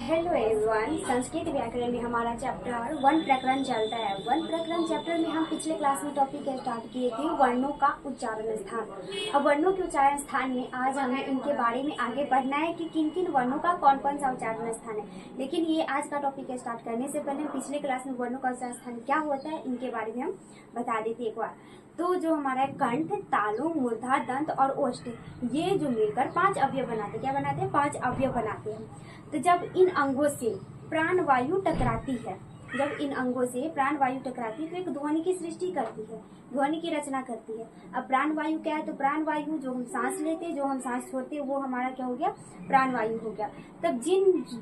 Hello everyone, Sanskrit व्याकरण में हमारा चैप्टर वन प्रकरण चलता है। वन प्रकरण चैप्टर में हम पिछले क्लास में टॉपिक स्टार्ट किए थे वर्णों का उच्चारण स्थान। अब वर्णों के उच्चारण स्थान में आज हमें इनके बारे में आगे पढ़ना है कि किन किन वर्णों का कौन कौन सा उच्चारण स्थान है। लेकिन ये आज का टॉपिक स्टार्ट करने से पहले पिछले क्लास में वर्णों का उच्चारण स्थान क्या होता है इनके बारे में हम बता देते एक बार। तो जो हमारा कंठ, तालु, मूर्धा, दंत और ओष्ठ, ये जो मिलकर 5 अवयव बनाते, क्या बनाते हैं? 5 अवयव बनाते हैं। तो जब इन अंगों से प्राण वायु टकराती है, जब इन अंगों से प्राण वायु टकराती है तो एक ध्वनि की सृष्टि करती है, ध्वनि की रचना करती है। अब प्राण वायु क्या है? तो प्राण वायु जो हम सांस लेते हैं, जो हम सांस छोड़ते हैं, वो हमारा क्या हो गया? प्राण वायु हो गया। तब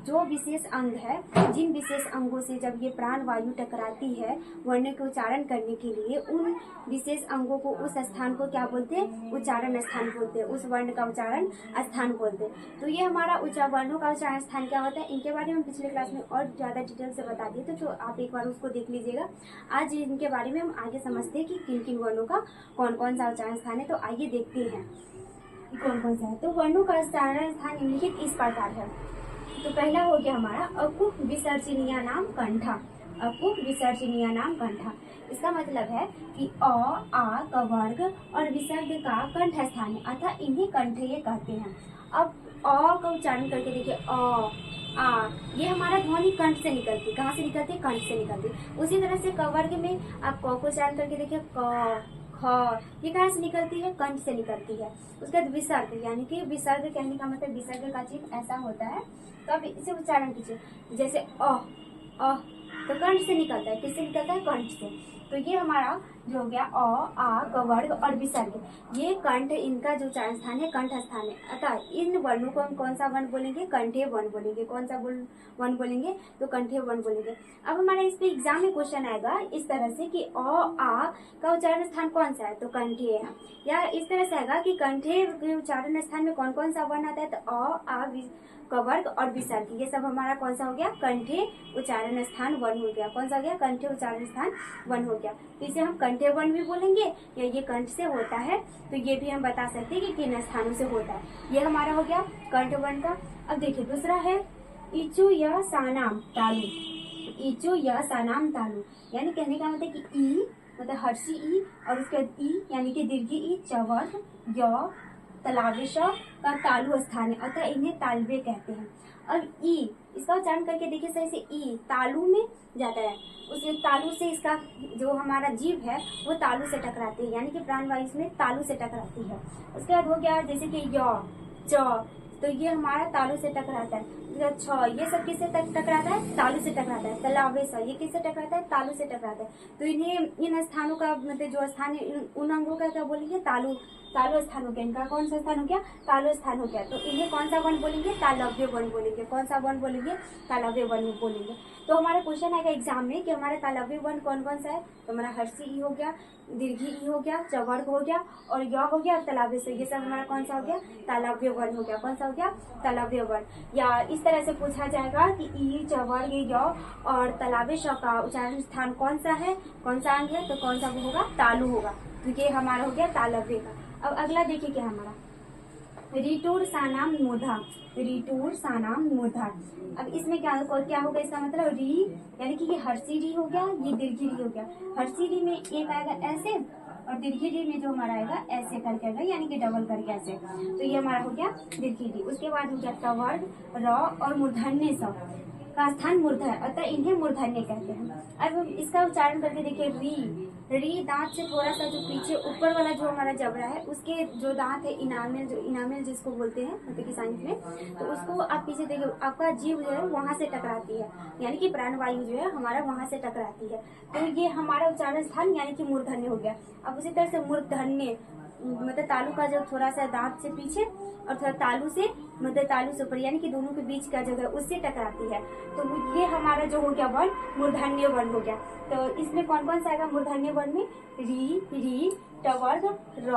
जो विशेष अंग है, जिन विशेष अंगों से जब ये प्राण वायु टकराती है वर्ण के उच्चारण करने के लिए, उन विशेष अंगों को, उस स्थान को क्या बोलते हैं? उच्चारण स्थान बोलते हैं, उस वर्ण का उच्चारण स्थान बोलते हैं। तो ये हमारा वर्णों का उच्चारण स्थान क्या होता है, इनके बारे में पिछले क्लास में और ज्यादा डिटेल से बता दिए तो आप एक बार उसको देख लीजिएगा। आज इनके बारे में हम आगे समझते हैं कि किन किन वर्णों का कौन कौन सा उच्चारण स्थान है। तो आइए देखते हैं कौन कौन सा है। तो वर्णों का उच्चारण स्थान निम्नलिखित इस प्रकार है। तो पहला हो गया हमारा अकु विसर्जनीय नाम कंठा। अकु विसर्जनीय नाम कंठा, इसका मतलब है कि अ, आ का वर्ग और विसर्ग का कंठ स्थान है, अतः इन्हें कंठ ये कहते हैं। अब अ का उच्चारण करके देखिए, अ, आ, ये हमारा ध्वनि कंठ से निकलती है। कहाँ से निकलती है? कंठ से निकलती है। उसी तरह से क वर्ग में आप क को उच्चारण करके देखिए, क, ख, ये कहाँ से निकलती है? कंठ से निकलती है। उसके बाद विसर्ग, यानी कि विसर्ग कहने का मतलब विसर्ग का चिन्ह ऐसा होता है। तो अब इसे उच्चारण कीजिए, जैसे अ, तो कंठ से निकलता है। किससे निकलता है? कंठ से। तो ये हमारा जो हो गया अ, आ, क वर्ग और विसर्ग, ये कंठ, इनका जो उच्चारण स्थान है कंठ स्थान है। अतः इन वर्णों को हम कौन सा वर्ण बोलेंगे? कंठे वर्ण बोलेंगे। कौन सा वर्ण बोलेंगे? तो कंठे वर्ण बोलेंगे। अब हमारा इस पे एग्जाम में क्वेश्चन आएगा इस तरह से कि अ, आ का उच्चारण स्थान कौन सा है? तो कंठे है। या इस तरह से आएगा कि कंठे के उच्चारण स्थान में कौन कौन सा वर्ण आता है? तो अ, आ, क वर्ग और विसर्ग, ये सब हमारा कौन सा हो गया? कंठे उच्चारण स्थान वर्ण हो गया। कौन सा हो गया? कंठे उच्चारण स्थान वर्ण हो गया। तो इसे हम कंठे वर्ण भी बोलेंगे, या ये कंठ से होता है तो ये भी हम बता सकते हैं कि किन स्थानों से होता है। ये हमारा हो गया कंठ वर्ण का। अब देखिए दूसरा है इचु या सानाम तालु। इचु या सानाम तालु, यानी कहने का मतलब कि ई मतलब हर्षी ई और उसके बाद ई यानी कि दीर्घी ई, चवर्ग, य, तलावेश का तालु स्थान है, अतः इन्हें तालवे कहते हैं। और ई, इसका उच्चारण करके देखिए सही से, ई तालु में जाता है, उस तालु से इसका जो हमारा जीभ है वो तालु से टकराती है, यानी कि प्राण वायु में तालु से टकराती है। उसके बाद हो गया जैसे कि य, च, तो ये हमारा तालु से टकराता है। छ, ये सब किससे टकराता है? तालु से टकराता है। तलावेश, ये किससे टकराता है? तालु से टकराता है। तो इन्हें, इन स्थानों का मतलब जो स्थान है उन अंगों का क्या बोलेंगे? तालु स्थान हो गया। इनका कौन सा स्थान हो गया? तालु स्थान हो गया। तो इन्हें कौन सा वर्ण बोलेंगे? तालव्य वर्ण बोलेंगे। कौन सा वर्ण बोलेंगे? तालव्य वर्ण बोलेंगे। तो हमारा क्वेश्चन आएगा एग्जाम में कि हमारा तालव्य वर्ण कौन कौन सा है। तो हमारा हर्षी ई हो गया, दीर्घी ई हो गया, चवर्ग हो गया और य हो गया और तलाव्य से, ये सब हमारा कौन सा हो गया? तालव्य वर्ण हो गया। कौन सा हो गया? तालव्य वर्ण। या इस तरह से पूछा जाएगा कि ई, चवर्ग, य और तलाव्य का उच्चारण स्थान कौन सा है, कौन सा अंग है? तो कौन सा वो होगा? तालु होगा। तो ये हमारा हो गया तालव्य का। अब अगला देखिए क्या हमारा रिटूर सानाम मूर्धा। रिटूर सानाम मूर्धा, अब इसमें क्या होगा? इसका मतलब री, यानी कि ये हर्षी री हो गया, ये दीर्घी री हो गया। हर्षी री में एक आएगा ऐसे और दीर्घी री में जो हमारा आएगा ऐसे करके आएगा, यानी कि डबल करके ऐसे। तो ये हमारा हो गया दीर्घी री। उसके बाद हो गया तवर्ग, र और मूर्धन्य स का स्थान मूर्धा है, अतः इन्हें मूर्धन्य कहते हैं। अब इसका उच्चारण करके देखिए, री दांत से थोड़ा सा जो पीछे ऊपर वाला जो हमारा जबड़ा है, उसके जो दांत है इनामेल, जो इनामेल जिसको बोलते हैं मतलब कि साइंस में, तो उसको आप पीछे देखिए, आपका जीभ जो है वहां से टकराती है, यानी कि प्राण वायु जो है हमारा वहां से टकराती है। तो ये हमारा उच्चारण स्थान यानी कि मूर्धन्य हो गया। अब उसी तरह से मूर्धन्य मतलब तालु का जो थोड़ा सा दांत से पीछे और थोड़ा तालु से मतलब तालु से ऊपर, यानी कि दोनों के बीच का जगह उससे टकराती है। तो ये हमारा जो हो गया वर्ण मूर्धन्य वर्ण हो गया। तो इसमें कौन कौन सा आएगा मूर्धन्य वर्ण में? री, टवर्ग, र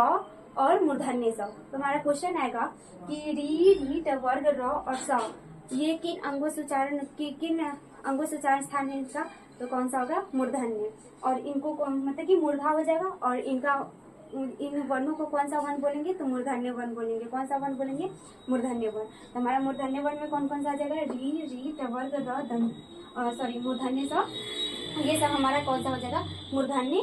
और मूर्धन्य स। तो हमारा क्वेश्चन आएगा कि री, टवर्ग, र और स ये किन अंगों से उच्चारण स्थान है इनका? तो कौन सा होगा? मूर्धन्य। और इनको मतलब कि मूर्धा हो जाएगा और इनका इन वर्णों को कौन सा वर्ण बोलेंगे, तो मूर्धन्य वर्ण बोलेंगे। कौन सा वर्ण बोलेंगे, मूर्धन्य वर्ण। तो हमारा मूर्धन्य वर्ण में कौन कौन सा आ जाएगा, री री टवर्ग र धन, सॉरी मूर्धन्य सा, ये सब हमारा कौन सा हो जाएगा, मूर्धन्य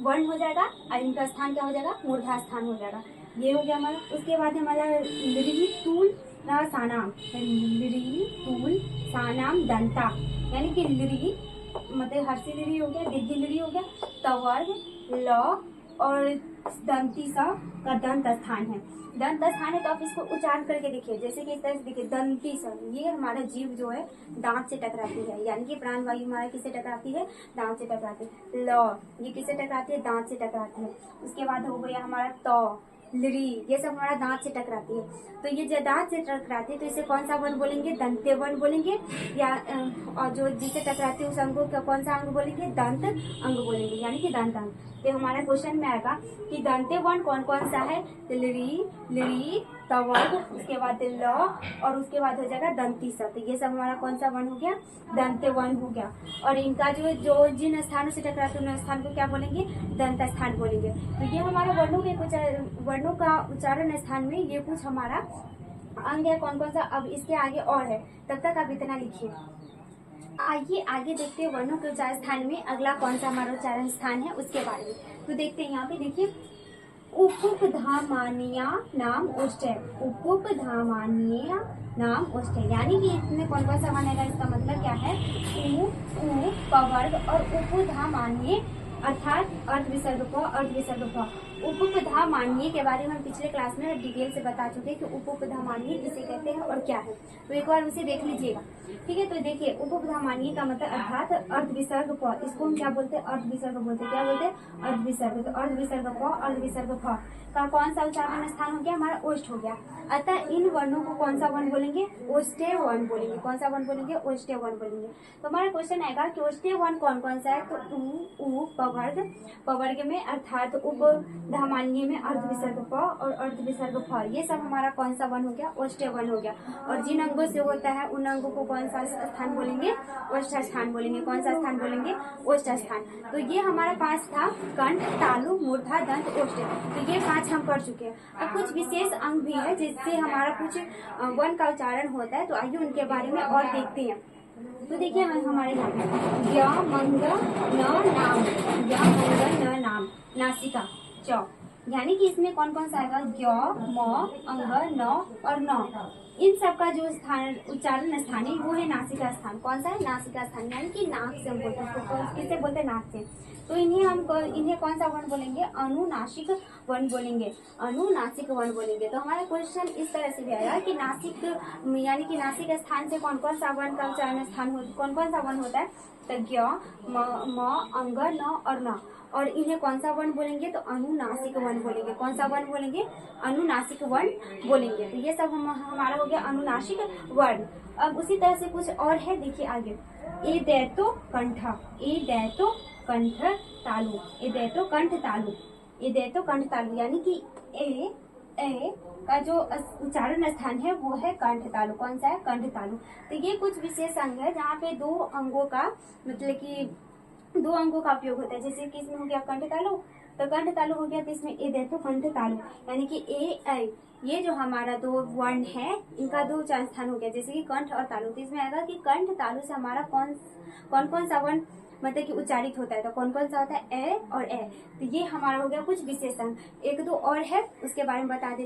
वर्ण हो जाएगा। और इनका स्थान क्या हो जाएगा, मूर्धा स्थान हो जाएगा। ये हो गया हमारा। उसके बाद हमारा लिरी तूल सानाम, लिरी तूल सानाम दंता, यानी कि लिरी मतलब हर्षी लिरी हो गया, दीर्घी लिरी हो गया, तवर्ग ल और दंती सा का दंत स्थान है। दंत स्थान है तो आप इसको उच्चारण करके देखिए, जैसे कि इस तरह से देखिए, दंती सा, ये हमारा जीव जो है दांत से टकराती है, यानी कि प्राण वायु हमारा किससे टकराती है, दांत से टकराती है। ल ये किससे टकराती है, दांत से टकराती है। उसके बाद हो गया हमारा त, लिरी, ये सब हमारा दांत से टकराती है। तो ये जो दांत से टकराती है तो इसे कौन सा वर्ण बोलेंगे, दंत्य वर्ण बोलेंगे, या और जो जिससे टकराती है उस अंग को कौन सा अंग बोलेंगे, दंत अंग बोलेंगे, यानी कि दंत अंग। तो हमारा क्वेश्चन में आएगा कि दंत्य वर्ण कौन कौन सा है, तो लिरी, लिरी, तवर्ग, उसके बाद ल और उसके बाद हो जाएगा दंती सा। तो ये सब हमारा कौन सा वर्ण हो गया, दंत्य वर्ण हो गया। और इनका जो जिन स्थानों से टकराते हैं उन स्थान को क्या बोलेंगे, दंत स्थान बोलेंगे। तो ये हमारा वर्णों के कुछ वर्णों का उच्चारण स्थान में ये कुछ हमारा अंग है कौन कौन सा। अब इसके आगे और है, तब तक आप इतना लिखिए। आइए आगे देखते हैं वर्णों के उच्चारण स्थान में अगला कौन सा हमारा उच्चारण स्थान है उसके बारे में। तो देखते हैं यहाँ पे, देखिए उपधामानिया नाम उष्टय, उपधामानिया नाम उष्टय, यानी कि इसमें कौन कौन सा मानेगा, इसका मतलब क्या है, उ पवर्ग और उपधामान्य अर्थात अर्ध विसर्ग प, अर्ध विसर्ग प। उपधामान्य के बारे में हम पिछले क्लास में डिटेल से बता चुके कि उपधामान्य किसे कहते हैं और क्या है, तो एक बार उसे देख लीजिएगा। ठीक है, तो देखिए उपधामान्य का मतलब अर्थात अर्ध विसर्ग प, इसको हम क्या बोलते हैं, अर्ध विसर्ग बोलते हैं। क्या बोलते हैं, अर्ध विसर्ग। तो अर्ध विसर्ग प, अर्ध विसर्ग फ का कौन सा उच्चारण स्थान हो गया, हमारा ओष्ठ हो गया। अतः इन वर्णों को कौन सा वर्ण बोलेंगे, ओष्ठ्य वर्ण बोलेंगे। कौन सा वर्ण बोलेंगे, ओष्ठ्य वर्ण बोलेंगे। तो हमारा क्वेश्चन आएगा कि ओष्ठ्य वर्ण कौन कौन सा है, तो उ पवर्ग, पवर्ग में अर्थात उपधामान्य में अर्ध विसर्ग प और अर्ध विसर्ग फ, ये सब हमारा कौन सा वर्ण हो गया, ओष्ठ्य वर्ण हो गया। और जिन अंगों से होता है उन अंगों को कौन सा स्थान बोलेंगे, ओष्ठ स्थान बोलेंगे। कौन सा स्थान बोलेंगे, ओष्ठ स्थान। तो ये हमारा 5 था, कंठ, तालु, मूर्धा, दंत, ओष्ठ। तो ये 5 हम कर चुके हैं। अब कुछ विशेष अंग भी है जिससे हमारा कुछ वर्ण का उच्चारण होता है, तो आइए उनके बारे में और देखते हैं। तो देखिए हमारे यहाँ पे ज्ञ मंग न नाम, ज्ञ मंग न नाम, नासिका च, यानी कि इसमें कौन कौन सा आएगा, ज्ञ, म, अंग, न और न, इन सब का जो स्थान उच्चारण स्थान है वो है नासिका स्थान। कौन सा है, नासिका स्थान, यानी कि नाक से हम बोलते हैं, किससे बोलते हैं, नाक से। तो इन्हें कौन सा वर्ण बोलेंगे, अनुनासिक वर्ण बोलेंगे, अनुनासिक वर्ण बोलेंगे। तो हमारा क्वेश्चन इस तरह से भी आएगा कि नासिक यानी कि नासिक स्थान से कौन कौन सा वर्ण का उच्चारण स्थान कौन कौन सा वर्ण होता है, तो ज्ञ, म, अंग, न और न, और इन्हें कौन सा वर्ण बोलेंगे, तो अनुनासिक वर्ण बोलेंगे। कौन सा वर्ण बोलेंगे, अनुनासिक वर्ण बोलेंगे। तो ये सब हमारा हो गया अनुनासिक वर्ण। अब उसी तरह से कुछ और है, देखिए आगे, ए दैतो कंठ, ए दैतो कंठ तालु, ए दैतो कंठ तालु, ए दैतो कंठ तालु, यानी कि ए का जो उच्चारण स्थान है वो है कंठ तालु। कौन सा है, कंठ तालु। तो ये कुछ विशेष अंग है जहाँ पे 2 अंगों का मतलब कि 2 अंगों का उपयोग होता है। जैसे कि इसमें हो गया कंठ तालु, तो कंठ तालु हो गया, तो इसमें ए दैतो कंठ तालु, यानी कि ए ऐ, ये जो हमारा 2 वर्ण है इनका 2 उच्चारण स्थान हो गया, जैसे कि कंठ और तालु। तो इसमें आएगा कि कंठ तालु से हमारा कौन सा वर्ण मतलब कि उच्चारित होता है, तो कौन कौन सा होता है, ए और ए। तो ये हमारा हो गया कुछ विशेषण। 1-2 और है उसके बारे में बता देते